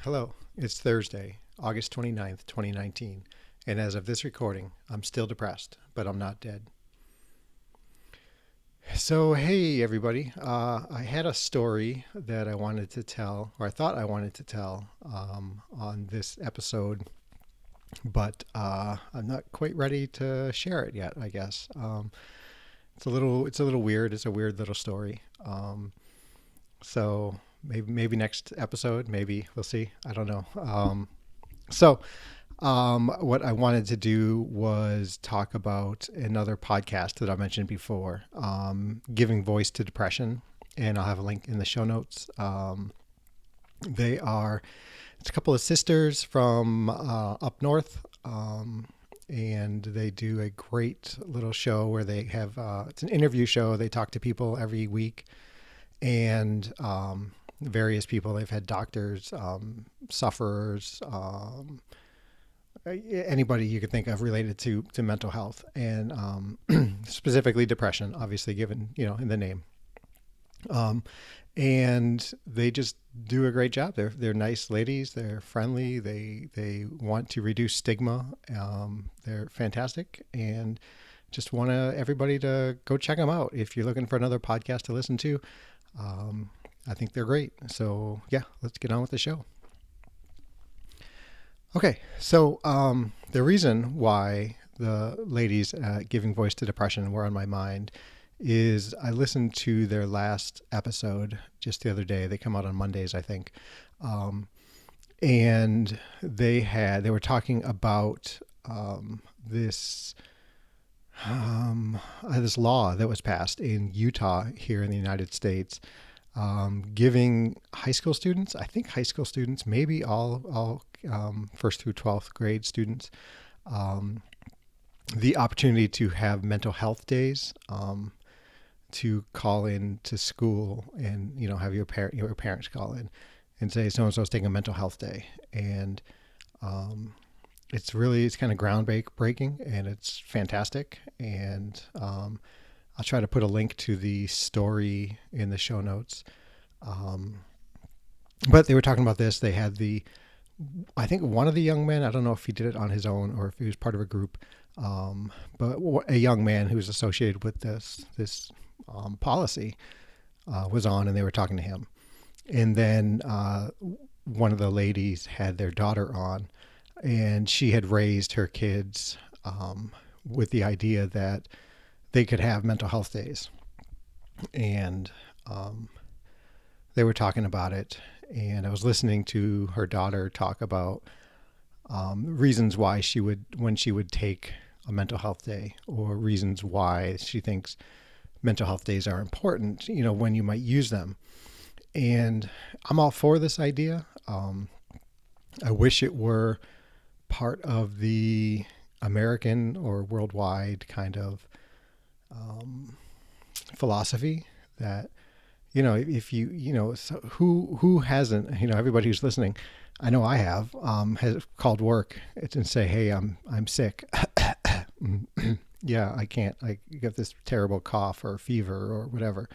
Hello, it's Thursday, August 29th, 2019, and as of this recording, I'm still depressed, but I'm not dead. So, hey everybody, I had a story that I wanted to tell, or I thought I wanted to tell on this episode, but I'm not quite ready to share it yet, I guess. It's a little weird. It's a weird little story. So maybe next episode, maybe we'll see. I don't know. So what I wanted to do was talk about another podcast that I mentioned before, giving voice to depression, and I'll have a link in the show notes. They are it's a couple of sisters from up north, and they do a great little show where they have it's an interview show. They talk to people every week, and various people. They've had doctors, sufferers. Anybody you could think of related to mental health and specifically depression, obviously given in the name. Um, and they just do a great job. They're nice ladies. They're friendly. They want to reduce stigma. They're fantastic, and just want everybody to go check them out if you're looking for another podcast to listen to. I think they're great. So yeah, let's get on with the show. Okay, so the reason why the ladies giving voice to depression were on my mind is I listened to their last episode just the other day. They come out on Mondays, I think, and they were talking about this this law that was passed in Utah here in the United States, giving high school students, I think high school students, maybe all first through 12th grade students, the opportunity to have mental health days, to call in to school and have your parents call in and say so and so is taking a mental health day, and it's kind of groundbreaking, and it's fantastic, and I'll try to put a link to the story in the show notes. But they were talking about this. They had I think one of the young men, I don't know if he did it on his own or if he was part of a group, but a young man who's associated with this policy was on, and they were talking to him. And then one of the ladies had their daughter on, and she had raised her kids with the idea that they could have mental health days. And they were talking about it, and I was listening to her daughter talk about reasons why when she would take a mental health day, or reasons why she thinks mental health days are important, when you might use them. And I'm all for this idea. I wish it were part of the American or worldwide kind of philosophy that, if so who hasn't, everybody who's listening, I know I have called work and say, hey, I'm sick. Yeah, I get this terrible cough or fever or whatever.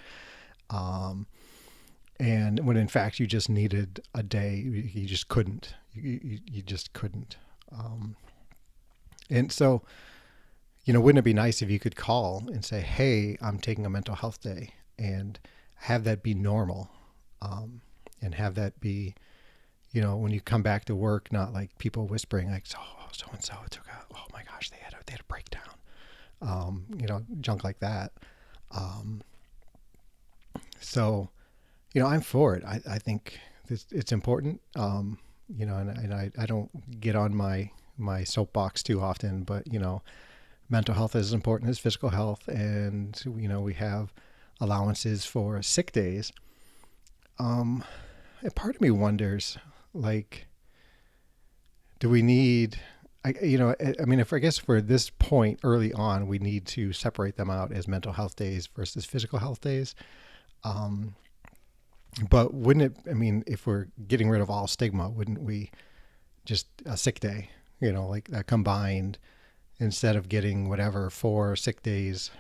And when in fact you just needed a day, you just couldn't, you just couldn't. And so, wouldn't it be nice if you could call and say, hey, I'm taking a mental health day, and have that be normal, and have that be, when you come back to work, not like people whispering like, so and so took oh my gosh, they had a breakdown, junk like that. So, I'm for it. I think it's important, and I don't get on my soapbox too often, but, mental health is as important as physical health, and, we have allowances for sick days. And part of me wonders, like, do we need, I guess for this point early on, we need to separate them out as mental health days versus physical health days. But wouldn't it, if we're getting rid of all stigma, wouldn't we just a sick day, like that combined, instead of getting whatever 4 sick days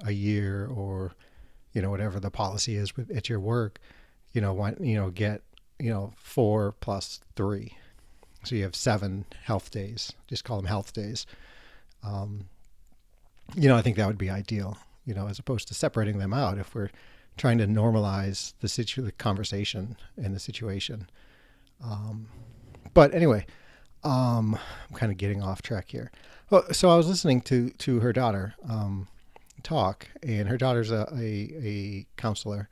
a year, or, whatever the policy is at your work, get 4 plus 3. So you have 7 health days. Just call them health days. Um, I think that would be ideal, as opposed to separating them out if we're trying to normalize the conversation and the situation. But anyway, I'm kind of getting off track here. Well, so I was listening to her daughter talk, and her daughter's a counselor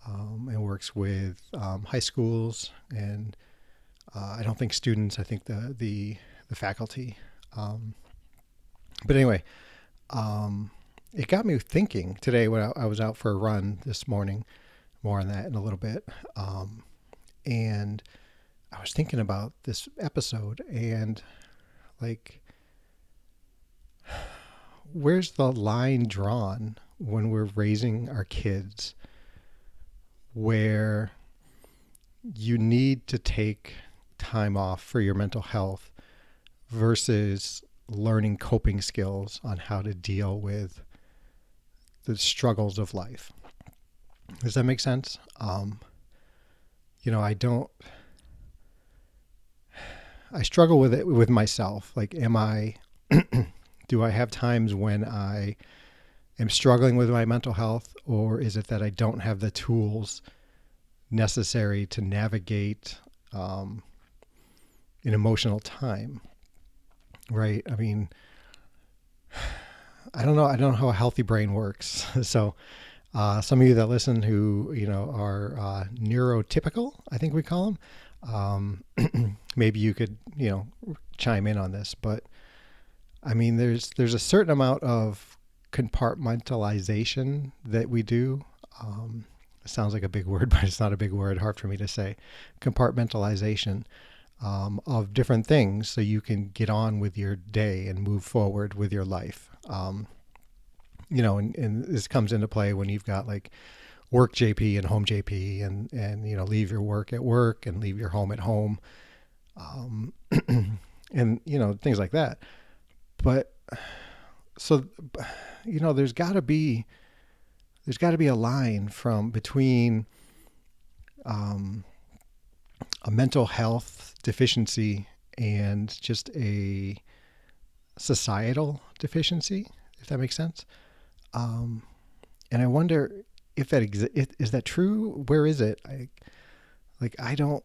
and works with high schools and I don't think students. I think the faculty. But anyway, it got me thinking today when I was out for a run this morning. More on that in a little bit. And I was thinking about this episode and like, where's the line drawn when we're raising our kids where you need to take time off for your mental health versus learning coping skills on how to deal with the struggles of life? Does that make sense? I struggle with it with myself. Like, do I have times when I am struggling with my mental health, or is it that I don't have the tools necessary to navigate an emotional time? Right? I mean, I don't know. I don't know how a healthy brain works. So some of you that listen who, are neurotypical, I think we call them, maybe you could, chime in on this. But I mean, there's a certain amount of compartmentalization that we do. It sounds like a big word, but it's not a big word. Hard for me to say. Compartmentalization of different things so you can get on with your day and move forward with your life. And this comes into play when you've got like work JP and home JP and leave your work at work and leave your home at home. And, things like that. But so, there's got to be a line between a mental health deficiency and just a societal deficiency, if that makes sense. And I wonder if that is that true? Where is it? I don't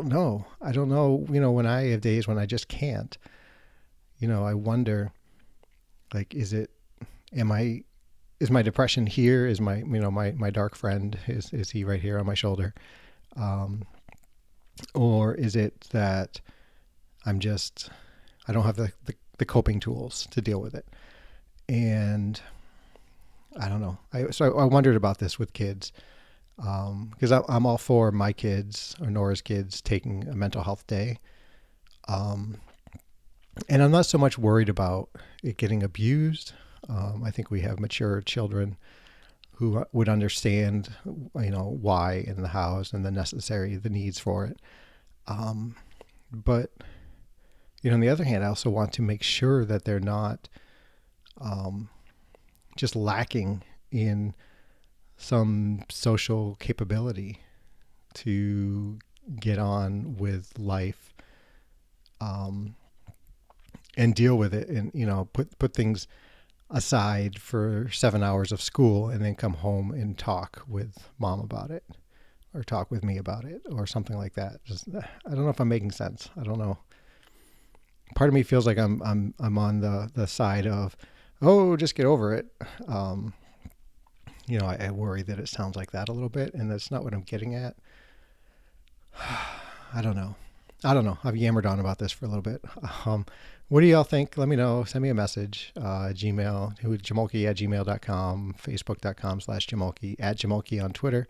know. I don't know, when I have days when I just can't, I wonder, like, is my depression here? Is my dark friend, is he right here on my shoulder? Or is it that I don't have the coping tools to deal with it? And I don't know. So I wondered about this with kids, because I'm all for my kids or Nora's kids taking a mental health day. And I'm not so much worried about it getting abused. I think we have mature children who would understand, why and the hows and the needs for it. But, on the other hand, I also want to make sure that they're not just lacking in some social capability to get on with life and deal with it, and put things aside for 7 hours of school and then come home and talk with mom about it or talk with me about it or something like that. I don't know if I'm making sense. I don't know. Part of me feels like I'm on the side of, oh, just get over it. I worry that it sounds like that a little bit, and that's not what I'm getting at. I don't know. I've yammered on about this for a little bit. What do y'all think? Let me know. Send me a message. Gmail, jamolki@gmail.com, facebook.com/jamolki, @jamolki on Twitter,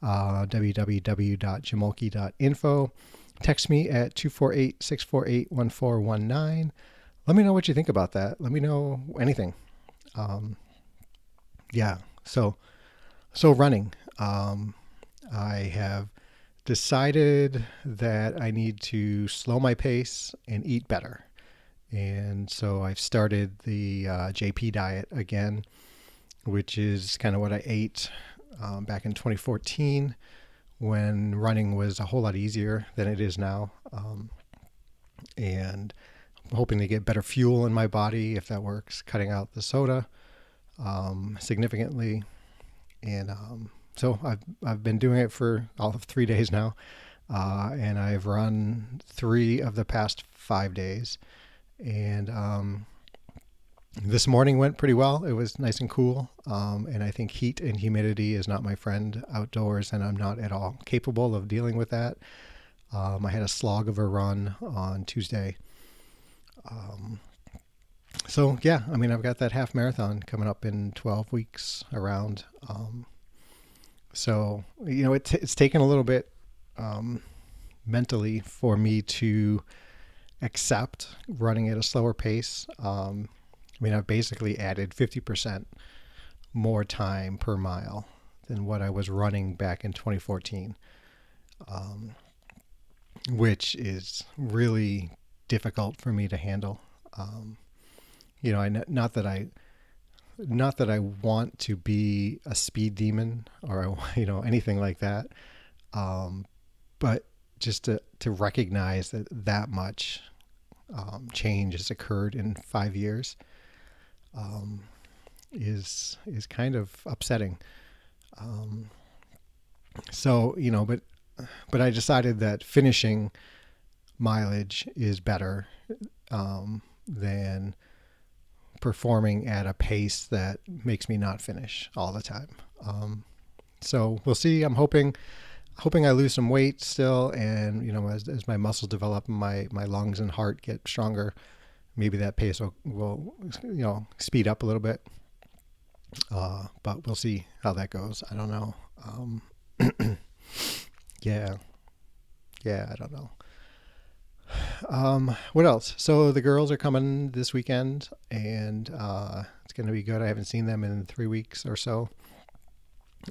www.jamolki.info. Text me at 248-648-1419. Let me know what you think about that. Let me know anything. Yeah. So running. I have decided that I need to slow my pace and eat better. And so I've started the JP diet again, which is kind of what I ate back in 2014 when running was a whole lot easier than it is now. And I'm hoping to get better fuel in my body if that works, cutting out the soda significantly. And so I've been doing it for all of 3 days now. And I've run 3 of the past 5 days. And this morning went pretty well. It was nice and cool. And I think heat and humidity is not my friend outdoors, and I'm not at all capable of dealing with that. I had a slog of a run on Tuesday. So yeah, I mean, I've got that half marathon coming up in 12 weeks around. So, it's taken a little bit mentally for me to accept running at a slower pace. I mean, I've basically added 50% more time per mile than what I was running back in 2014, which is really difficult for me to handle. Not that I want to be a speed demon or anything like that, but just to recognize that much change has occurred in 5 years is kind of upsetting. So but I decided that finishing mileage is better than performing at a pace that makes me not finish all the time. So we'll see. I'm hoping I lose some weight still, and as my muscles develop and my lungs and heart get stronger, maybe that pace will speed up a little bit. But we'll see how that goes. I don't know. Yeah, I don't know. What else? So the girls are coming this weekend, and it's going to be good. I haven't seen them in 3 weeks or so.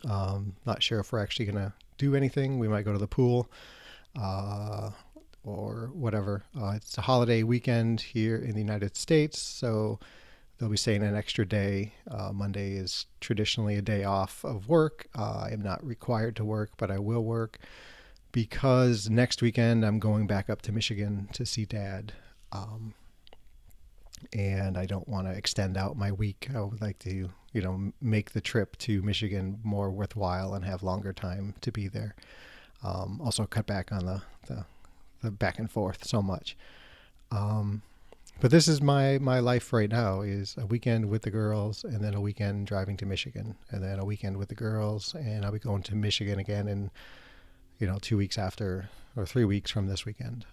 Not sure if we're actually going to do anything. We might go to the pool or whatever. It's a holiday weekend here in the United States, so they'll be staying an extra day. Monday is traditionally a day off of work. I am not required to work, but I will work because next weekend I'm going back up to Michigan to see Dad. And I don't want to extend out my week. I would like to, make the trip to Michigan more worthwhile and have longer time to be there. Also cut back on the back and forth so much. But this is my life right now, is a weekend with the girls and then a weekend driving to Michigan and then a weekend with the girls. And I'll be going to Michigan again in, 2 weeks after or 3 weeks from this weekend.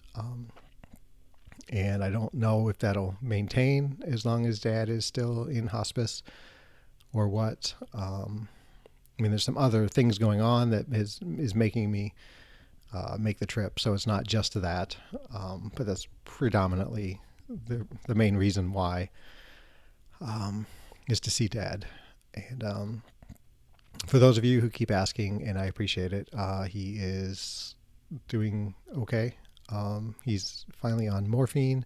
And I don't know if that'll maintain as long as Dad is still in hospice or what. I mean, there's some other things going on that is making me make the trip. So it's not just that, but that's predominantly the main reason why, is to see Dad. And for those of you who keep asking, and I appreciate it, he is doing okay. He's finally on morphine,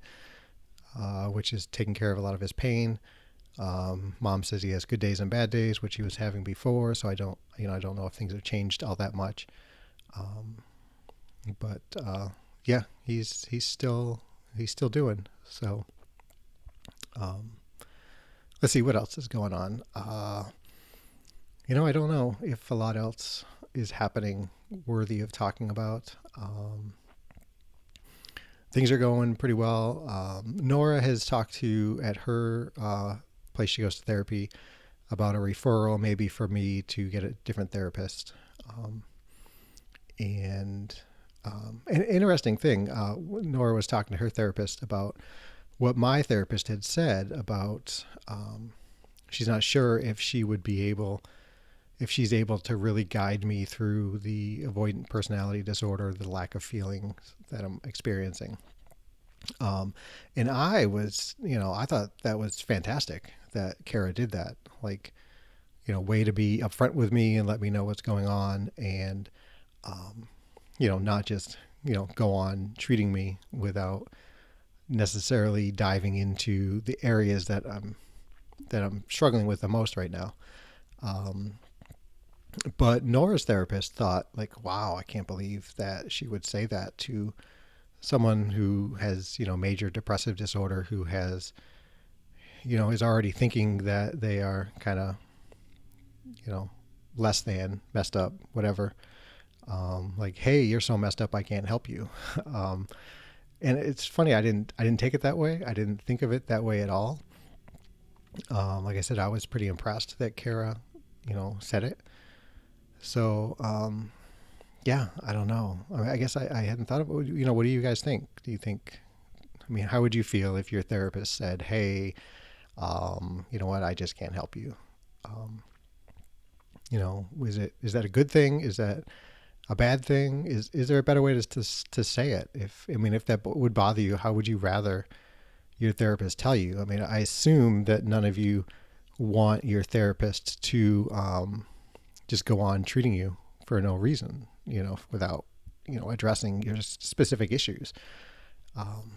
which is taking care of a lot of his pain. Mom says he has good days and bad days, which he was having before. So I don't know if things have changed all that much. But yeah, he's still doing. So let's see what else is going on. I don't know if a lot else is happening worthy of talking about. Things are going pretty well. Nora has talked to, at her place she goes to therapy, about a referral maybe for me to get a different therapist. And an interesting thing, Nora was talking to her therapist about what my therapist had said about she's not sure if she's able to really guide me through the avoidant personality disorder, the lack of feelings that I'm experiencing. And I thought that was fantastic that Kara did that. Like, way to be upfront with me and let me know what's going on, and not just, go on treating me without necessarily diving into the areas that I'm struggling with the most right now. But Nora's therapist thought, like, wow, I can't believe that she would say that to someone who has, major depressive disorder, who has, is already thinking that they are kind of, you know, less than messed up, whatever. Like, hey, you're so messed up, I can't help you. um, and it's funny, I didn't take it that way. I didn't think of it that way at all. Like I said, I was pretty impressed that Kara, said it. So, yeah, I don't know. I guess I hadn't thought of it. What do you guys think? Do you think, how would you feel if your therapist said, hey, you know what, I just can't help you? Um, is that a good thing? Is that a bad thing? Is there a better way to say it? If that would bother you, how would you rather your therapist tell you? I assume that none of you want your therapist to just go on treating you for no reason, without, addressing your specific issues. Um,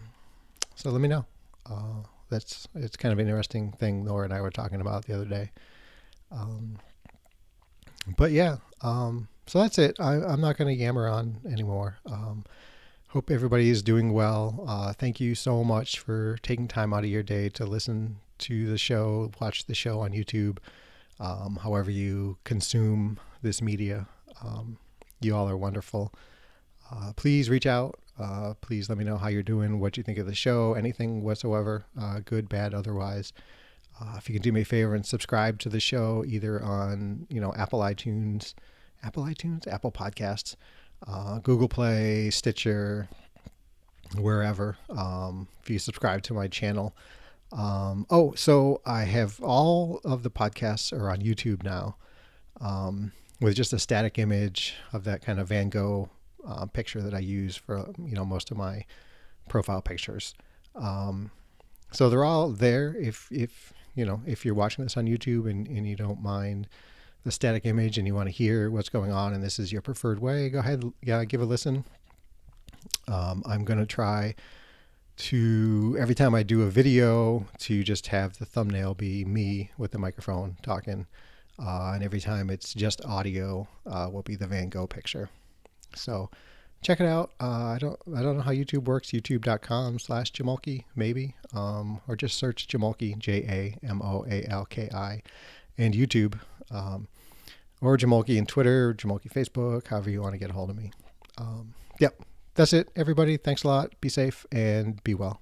so let me know. It's kind of an interesting thing Nora and I were talking about the other day. Um, but yeah, so that's it. I'm not going to yammer on anymore. Hope everybody is doing well. Thank you so much for taking time out of your day to listen to the show, watch the show on YouTube, however you consume this media. You all are wonderful. Please reach out. Please let me know how you're doing, what you think of the show, anything whatsoever, good, bad, otherwise. If you can do me a favor and subscribe to the show, either on Apple Podcasts, Google Play, Stitcher, wherever. If you subscribe to my channel. So I have all of the podcasts are on YouTube now, with just a static image of that kind of Van Gogh picture that I use for most of my profile pictures. So they're all there. If you're watching this on YouTube and you don't mind the static image and you want to hear what's going on and this is your preferred way, go ahead, give a listen. I'm going to try to, every time I do a video, to just have the thumbnail be me with the microphone talking. And every time it's just audio, will be the Van Gogh picture. So check it out. I don't know how YouTube works. YouTube.com/Jamolki, maybe. Or just search Jamolki, Jamoalki, and YouTube. Or Jamolki in Twitter, Jamolki Facebook, however you want to get a hold of me. Yep. That's it, everybody. Thanks a lot. Be safe and be well.